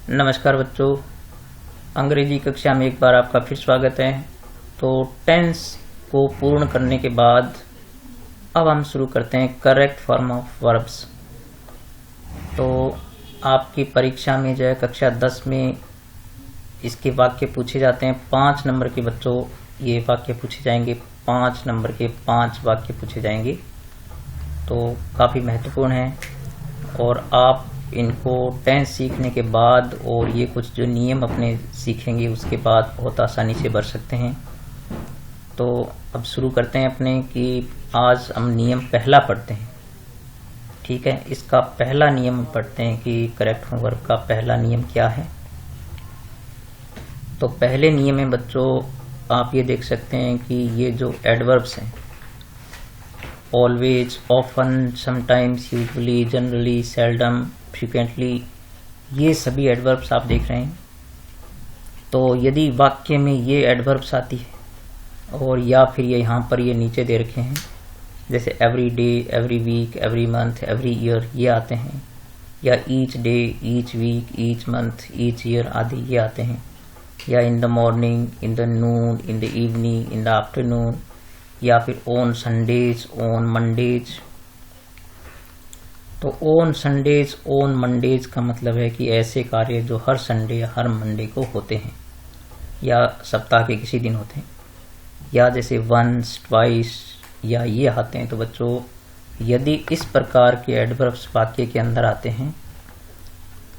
नमस्कार बच्चों, अंग्रेजी कक्षा में एक बार आपका फिर स्वागत है। तो टेंस को पूर्ण करने के बाद अब हम शुरू करते हैं करेक्ट फॉर्म ऑफ वर्ब्स। तो आपकी परीक्षा में जो है कक्षा 10 में इसके वाक्य पूछे जाते हैं। 5 नंबर के बच्चों ये वाक्य पूछे जाएंगे, 5 नंबर के 5 वाक्य पूछे जाएंगे। तो काफ़ी महत्वपूर्ण है और आप इनको टेंस सीखने के बाद और ये कुछ जो नियम अपने सीखेंगे उसके बाद बहुत आसानी से भर सकते हैं। तो अब शुरू करते हैं अपने कि आज हम नियम पहला पढ़ते हैं। ठीक है, इसका पहला नियम पढ़ते हैं कि करेक्ट फॉर्म वर्ब का पहला नियम क्या है। तो पहले नियम में बच्चों आप ये देख सकते हैं कि ये जो एडवर्ब्स हैं, always, often, sometimes, usually, generally, seldom, frequently, ये सभी एडवर्ब्स आप देख रहे हैं। तो यदि वाक्य में ये एडवर्ब्स आती है और या फिर ये यहाँ पर ये नीचे दे रखे हैं, जैसे every day, every week, every month, every year, ये आते हैं, या each day, each week, each month, each year आदि ये आते हैं, या in the morning, in the noon, in the evening, in the afternoon, या फिर ऑन संडेज, ऑन मंडेज। तो ऑन संडेज, ऑन मंडेज का मतलब है कि ऐसे कार्य जो हर संडे या हर मंडे को होते हैं या सप्ताह के किसी दिन होते हैं, या जैसे वंस, ट्वाइस या ये आते हैं। तो बच्चों यदि इस प्रकार के एडवर्ब्स वाक्य के अंदर आते हैं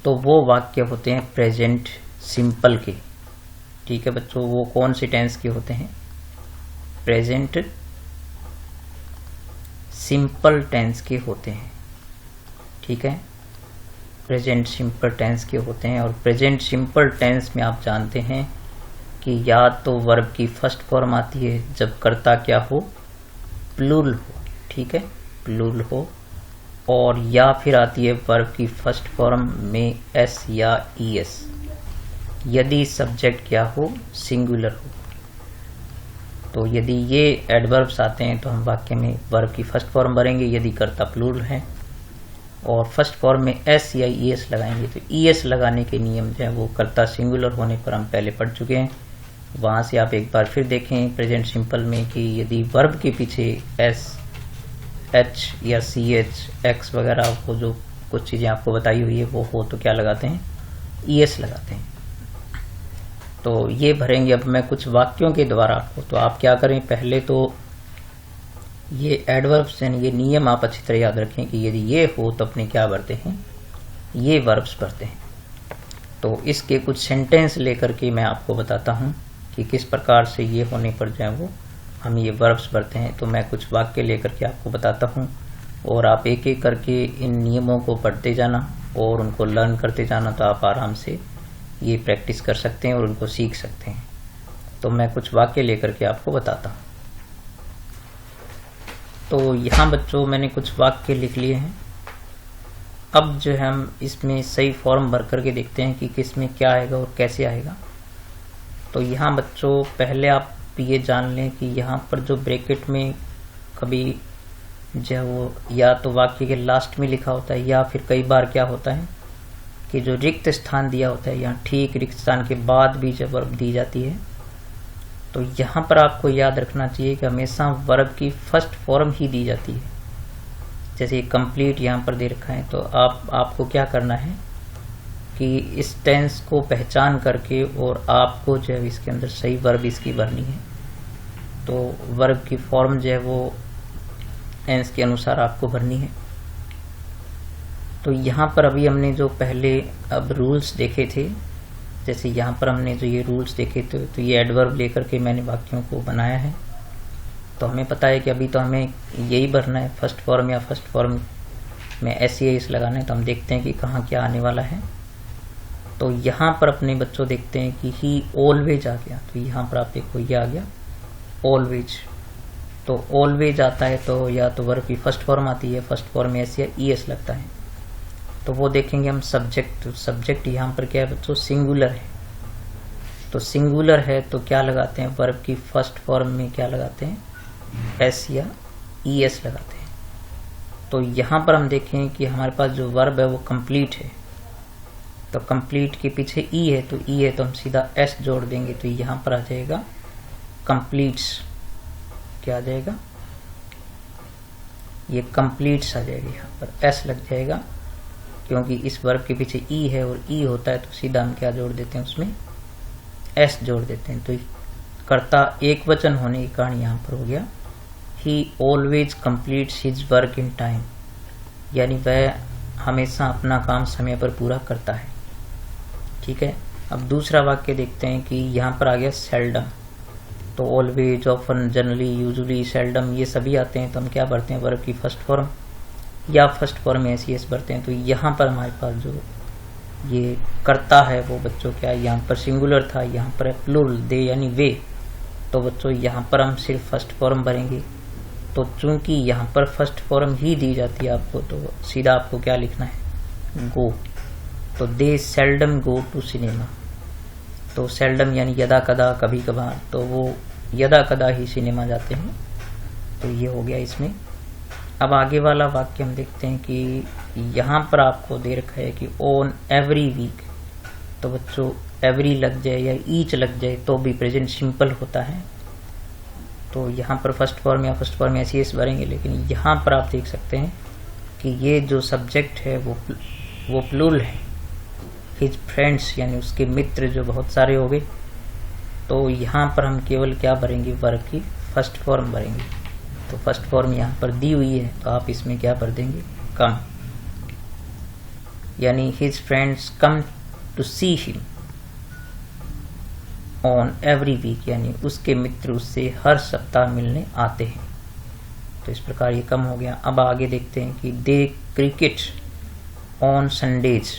तो वो वाक्य होते हैं प्रेजेंट सिंपल के। ठीक है बच्चों, वो कौन से टेंस के होते हैं? प्रेजेंट सिंपल टेंस के होते हैं। ठीक है, प्रेजेंट सिंपल टेंस के होते हैं। और प्रेजेंट सिंपल टेंस में आप जानते हैं कि या तो वर्ब की फर्स्ट फॉर्म आती है जब कर्ता क्या हो, प्लूरल हो। ठीक है, प्लूरल हो। और या फिर आती है वर्ब की फर्स्ट फॉर्म में एस या ईएस, यदि सब्जेक्ट क्या हो, सिंगुलर हो। तो यदि ये एडवर्ब्स आते हैं तो हम वाक्य में वर्ब की फर्स्ट फॉर्म भरेंगे यदि कर्ता प्लूरल है, और फर्स्ट फॉर्म में एस या ईएस लगाएंगे। तो ईएस लगाने के नियम जो है वो कर्ता सिंगुलर होने पर हम पहले पढ़ चुके हैं। वहां से आप एक बार फिर देखें प्रेजेंट सिंपल में कि यदि वर्ब के पीछे एस, एच या सी एच, एक्स वगैरह को जो कुछ चीजें आपको बताई हुई है वो हो तो क्या लगाते हैं, ईएस लगाते हैं। तो ये भरेंगे अब मैं कुछ वाक्यों के द्वारा आपको। तो आप क्या करें, पहले तो ये एडवर्ब्स यानी ये नियम आप अच्छी तरह याद रखें कि यदि ये हो तो अपने क्या भरते हैं, ये वर्ब्स भरते हैं। तो इसके कुछ सेंटेंस लेकर के मैं आपको बताता हूं कि किस प्रकार से ये होने पर जो है वो हम ये वर्ब्स भरते हैं। तो मैं कुछ वाक्य लेकर के आपको बताता हूं और आप एक एक करके इन नियमों को पढ़ते जाना और उनको लर्न करते जाना, तो आप आराम से ये प्रैक्टिस कर सकते हैं और उनको सीख सकते हैं। तो मैं कुछ वाक्य लेकर के आपको बताता हूँ। तो यहाँ बच्चों मैंने कुछ वाक्य लिख लिए हैं। अब जो है हम इसमें सही फॉर्म भर करके देखते हैं कि किस में क्या आएगा और कैसे आएगा। तो यहाँ बच्चों पहले आप ये जान लें कि यहाँ पर जो ब्रैकेट में कभी जो है वो या तो वाक्य के लास्ट में लिखा होता है, या फिर कई बार क्या होता है कि जो रिक्त स्थान दिया होता है यहाँ ठीक रिक्त स्थान के बाद भी जब वर्ब दी जाती है, तो यहाँ पर आपको याद रखना चाहिए कि हमेशा वर्ब की फर्स्ट फॉर्म ही दी जाती है। जैसे कंप्लीट यहाँ पर दे रखा है, तो आपको क्या करना है कि इस टेंस को पहचान करके और आपको जो है इसके अंदर सही वर्ब इसकी भरनी है। तो वर्ब की फॉर्म जो है वो टेंस के अनुसार आपको भरनी है। तो यहाँ पर अभी हमने जो पहले अब रूल्स देखे थे, जैसे यहाँ पर हमने जो ये रूल्स देखे थे, तो ये एडवर्ब लेकर के मैंने वाक्यों को बनाया है। तो हमें पता है कि अभी तो हमें यही भरना है, फर्स्ट फॉर्म या फर्स्ट फॉर्म में एस या इस लगाना है। तो हम देखते हैं कि कहाँ क्या आने वाला है। तो यहाँ पर अपने बच्चों देखते हैं कि ही ऑलवेज आ गया। तो यहाँ पर आप देखो ये आ गया ऑलवेज। तो ऑलवेज आता है तो या तो वर्ब की फर्स्ट फॉर्म आती है, फर्स्ट फॉर्म में एस या ईएस लगता है। तो वो देखेंगे हम सब्जेक्ट। तो सब्जेक्ट यहाँ पर क्या है बच्चों, सिंगुलर है। तो सिंगुलर है तो क्या लगाते हैं, वर्ब की फर्स्ट फॉर्म में क्या लगाते हैं, एस या ईएस लगाते हैं। तो यहाँ पर हम देखें कि हमारे पास जो वर्ब है वो कंप्लीट है। तो कंप्लीट के पीछे ई है, तो ई है तो हम सीधा एस जोड़ देंगे, तो यहाँ पर आ जाएगा कंप्लीट्स। क्या आ जाएगा? ये कंप्लीट्स आ जाएगा, यहाँ पर एस लग जाएगा क्योंकि इस वर्ब के पीछे ई है और ई होता है तो सीधा हम क्या जोड़ देते हैं, उसमें एस जोड़ देते हैं। तो कर्ता एक वचन होने के कारण यहाँ पर हो गया ही always completes his work in time, यानी वह हमेशा अपना काम समय पर पूरा करता है। ठीक है, अब दूसरा वाक्य देखते हैं कि यहाँ पर आ गया सेल्डम। तो always, often, generally, usually, seldom ये सभी आते हैं तो हम क्या भरते हैं, वर्ब की फर्स्ट फॉर्म या फर्स्ट फॉर्म में एस भरते हैं। तो यहाँ पर हमारे पास जो ये करता है वो बच्चों क्या है, यहाँ पर सिंगुलर था, यहाँ पर है प्लूरल, दे यानी वे। तो बच्चों यहाँ पर हम सिर्फ फर्स्ट फॉर्म भरेंगे। तो चूंकि यहाँ पर फर्स्ट फॉर्म ही दी जाती है आपको, तो सीधा आपको क्या लिखना है, गो। तो दे सेल्डम गो टू सिनेमा। तो सेल्डम यानी यदा कदा, कभी कभार, तो वो यदा कदा ही सिनेमा जाते हैं। तो ये हो गया इसमें। अब आगे वाला वाक्य हम देखते हैं कि यहाँ पर आपको दे रखा है कि ऑन एवरी वीक। तो बच्चों एवरी लग जाए या ईच लग जाए तो भी प्रेजेंट सिंपल होता है। तो यहाँ पर फर्स्ट फॉर्म या फर्स्ट फॉर्म ऐसी एस भरेंगे, लेकिन यहाँ पर आप देख सकते हैं कि ये जो सब्जेक्ट है वो प्लूरल है। हिज फ्रेंड्स यानी उसके मित्र जो बहुत सारे हो गए। तो यहाँ पर हम केवल क्या भरेंगे, वर्ब की फर्स्ट फॉर्म भरेंगे। तो फर्स्ट फॉर्म यहाँ पर दी हुई है तो आप इसमें क्या भर देंगे, कम, यानी his friends come to see him on every week, यानी उसके मित्र उससे हर सप्ताह मिलने आते हैं। तो इस प्रकार ये कम हो गया। अब आगे देखते हैं कि दे क्रिकेट ऑन संडेज।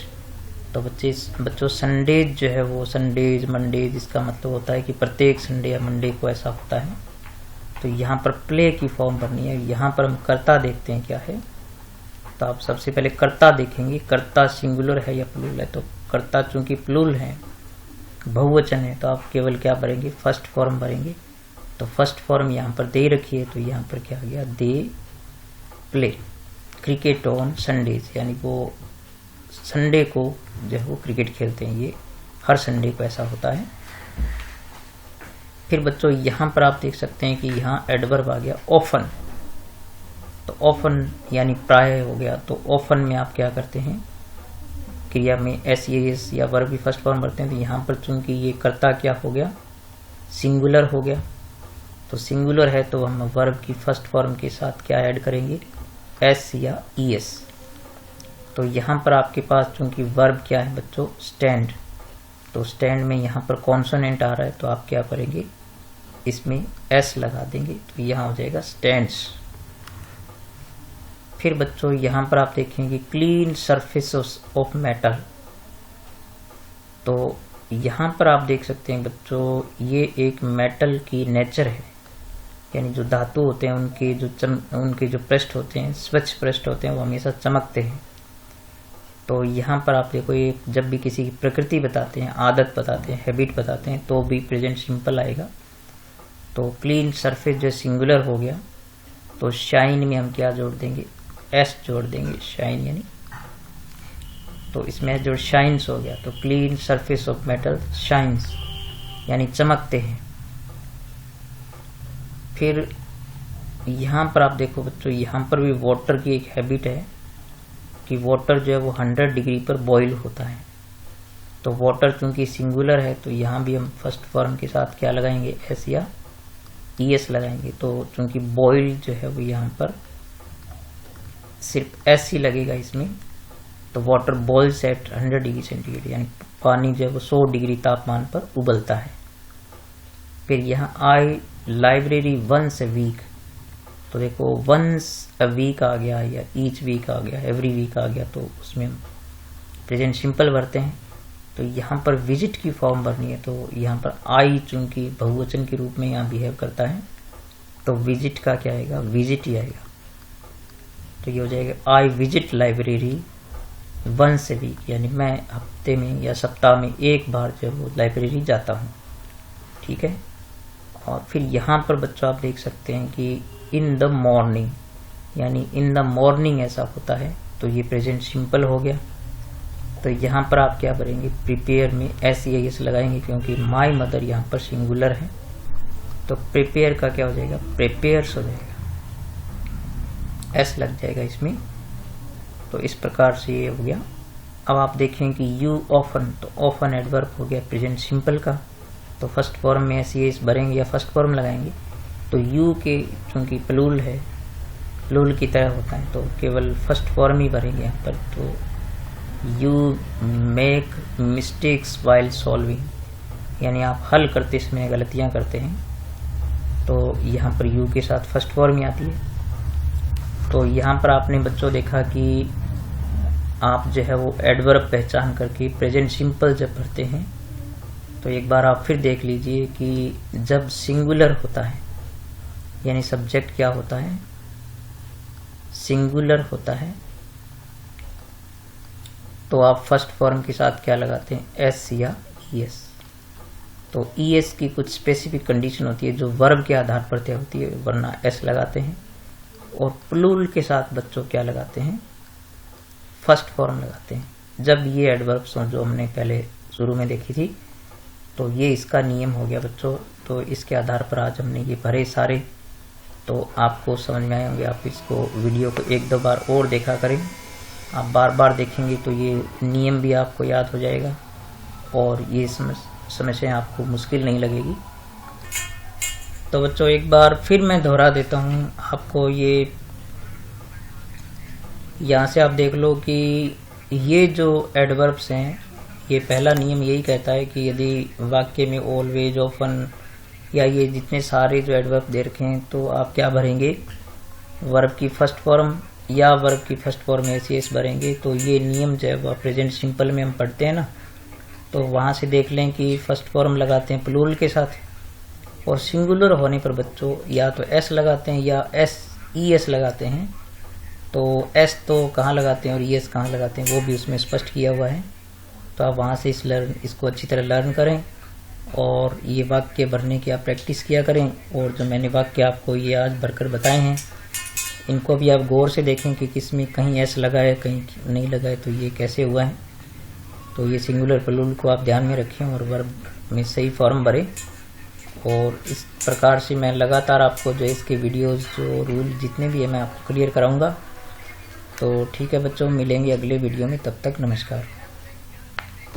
तो बच्चों संडेज जो है वो संडेज, मंडेज, इसका मतलब होता है कि प्रत्येक संडे या मंडे को ऐसा होता है। तो यहाँ पर प्ले की फॉर्म भरनी है। यहाँ पर हम कर्ता देखते हैं क्या है। तो आप सबसे पहले कर्ता देखेंगे, कर्ता सिंगुलर है या प्लूरल है। तो कर्ता चूंकि प्लूरल है, बहुवचन है, तो आप केवल क्या भरेंगे, फर्स्ट फॉर्म भरेंगे। तो फर्स्ट फॉर्म यहाँ पर दे रखी है, तो यहाँ पर क्या आ गया, they play cricket on Sundays, यानी वो संडे को जो है वो क्रिकेट खेलते हैं। ये हर संडे को ऐसा होता है। फिर बच्चों यहाँ पर आप देख सकते हैं कि यहाँ एडवर्ब आ गया ऑफन। तो ऑफन यानी प्राय हो गया। तो ऑफन में आप क्या करते हैं, क्रिया में एस या वर्ब की फर्स्ट फॉर्म भरते हैं। तो यहाँ पर चूंकि ये कर्ता क्या हो गया, सिंगुलर हो गया। तो सिंगुलर है तो हम वर्ब की फर्स्ट फॉर्म के साथ क्या ऐड करेंगे, एस या ईएस। तो यहाँ पर आपके पास चूंकि वर्ब क्या है बच्चों, स्टैंड। तो स्टैंड में यहाँ पर कॉन्सोनेंट आ रहा है तो आप क्या करेंगे, इसमें एस लगा देंगे। तो यहाँ हो जाएगा स्टैंड्स। फिर बच्चों यहाँ पर आप देखेंगे क्लीन सरफेस ऑफ मेटल। तो यहाँ पर आप देख सकते हैं बच्चों, ये एक मेटल की नेचर है, यानी जो धातु होते हैं उनके जो पृष्ठ होते हैं, स्वच्छ पृष्ठ होते हैं, वो हमेशा चमकते हैं। तो यहाँ पर आप देखो, ये जब भी किसी की प्रकृति बताते हैं, आदत बताते हैं, हैबिट बताते हैं, तो भी प्रेजेंट सिंपल आएगा। तो क्लीन सरफेस जो सिंगुलर हो गया, तो शाइन में हम क्या जोड़ देंगे, एस जोड़ देंगे, शाइन यानी। तो इसमें जो शाइन्स हो गया, तो clean surface of metal shines यानी चमकते हैं। फिर यहाँ पर आप देखो बच्चों, यहाँ पर भी वाटर की एक हैबिट है कि वाटर जो है वो 100 डिग्री पर बॉईल होता है। तो वाटर चूंकि सिंगुलर है तो यहाँ भी हम फर्स्ट फॉर्म के साथ क्या लगाएंगे, एस या ईएस लगाएंगे। तो चूंकि बॉईल जो है वो यहाँ पर सिर्फ एस ही लगेगा इसमें। तो water boils at 100 degree centigrade, यानी पानी जो है वो 100 डिग्री तापमान पर उबलता है। फिर यहाँ आई लाइब्रेरी वंस ए वीक। तो देखो वंस अ वीक आ गया या ईच वीक आ गया, एवरी वीक आ गया, तो उसमें हम प्रेजेंट सिंपल भरते हैं। तो यहाँ पर विजिट की फॉर्म भरनी है। तो यहाँ पर आई चूंकि बहुवचन के रूप में यहाँ बिहेव करता है, तो विजिट का क्या आएगा, विजिट ही आएगा। तो ये हो जाएगा I visit library once a week, यानी मैं हफ्ते में या सप्ताह में एक बार जो वो लाइब्रेरी जाता हूँ। ठीक है। और फिर यहाँ पर बच्चों आप देख सकते हैं कि इन द मॉर्निंग, यानी इन द मॉर्निंग ऐसा होता है। तो ये प्रेजेंट सिंपल हो गया। तो यहाँ पर आप क्या भरेंगे, प्रिपेयर में SEIS लगाएंगे क्योंकि माई मदर यहाँ पर सिंगुलर है। तो प्रिपेयर का क्या हो जाएगा, प्रिपेयर्स हो जाएगा, S लग जाएगा इसमें। तो इस प्रकार से ये हो गया। अब आप देखें कि यू ऑफन, तो ऑफन एडवर्ब हो गया प्रेजेंट सिंपल का। तो फर्स्ट फॉर्म में SEIS भरेंगे या फर्स्ट फॉर्म लगाएंगे। तो यू के चूंकि प्लूरल है, प्लूरल की तरह होता है, तो केवल फर्स्ट फॉर्म ही भरेंगे यहाँ पर। तो you make mistakes while solving, यानी आप हल करते समय गलतियाँ करते हैं। तो यहाँ पर यू के साथ फर्स्ट फॉर्म ही आती है। तो यहाँ पर आपने बच्चों देखा कि आप जो है वो एडवर्ब पहचान करके प्रेजेंट सिंपल जब भरते हैं, तो एक बार आप फिर देख लीजिए कि जब सिंगुलर होता है, यानी सब्जेक्ट क्या होता है, सिंगुलर होता है, तो आप फर्स्ट फॉर्म के साथ क्या लगाते हैं, S या ES। तो ES की कुछ स्पेसिफिक कंडीशन होती है जो वर्ब के आधार पर तय होती है, वरना S लगाते हैं। और प्लूरल के साथ बच्चों क्या लगाते हैं, फर्स्ट फॉर्म लगाते हैं जब ये एडवर्ब्स हों जो हमने पहले शुरू में देखी थी। तो ये इसका नियम हो गया बच्चों। तो इसके आधार पर आज हमने ये भरे सारे, तो आपको समझ में आए होंगे। आप इसको वीडियो को 1-2 बार और देखा करें, आप बार बार देखेंगे तो ये नियम भी आपको याद हो जाएगा और ये समस्या आपको मुश्किल नहीं लगेगी। तो बच्चों एक बार फिर मैं दोहरा देता हूँ आपको, ये यहाँ से आप देख लो कि ये जो एडवर्ब्स हैं, ये पहला नियम यही कहता है कि यदि वाक्य में ऑलवेज, ऑफन या ये जितने सारे जो एडवर्ब दे रखे हैं, तो आप क्या भरेंगे, वर्ब की फर्स्ट फॉर्म या वर्ब की फर्स्ट फॉर्म SEIS भरेंगे। तो ये नियम जब प्रेजेंट सिंपल में हम पढ़ते हैं ना, तो वहाँ से देख लें कि फर्स्ट फॉर्म लगाते हैं प्लूरल के साथ, और सिंगुलर होने पर बच्चों या तो S लगाते हैं या SES लगाते हैं। तो S तो कहाँ लगाते हैं और ES कहाँ लगाते हैं वो भी उसमें स्पष्ट किया हुआ है। तो आप वहाँ से इसको अच्छी तरह लर्न करें और ये वाक्य भरने की आप प्रैक्टिस किया करें। और जो मैंने वाक्य आपको ये आज भरकर बताए हैं, इनको भी आप गौर से देखें कि किसमें कहीं S लगा है कहीं नहीं लगा है, तो ये कैसे हुआ है। तो ये सिंगुलर प्लूरल को आप ध्यान में रखें और वर्ब में सही फॉर्म भरें। और इस प्रकार से मैं लगातार आपको जो इसके वीडियोस जो रूल जितने भी है मैं आपको क्लियर कराऊंगा। तो ठीक है बच्चों, मिलेंगे अगले वीडियो में, तब तक नमस्कार।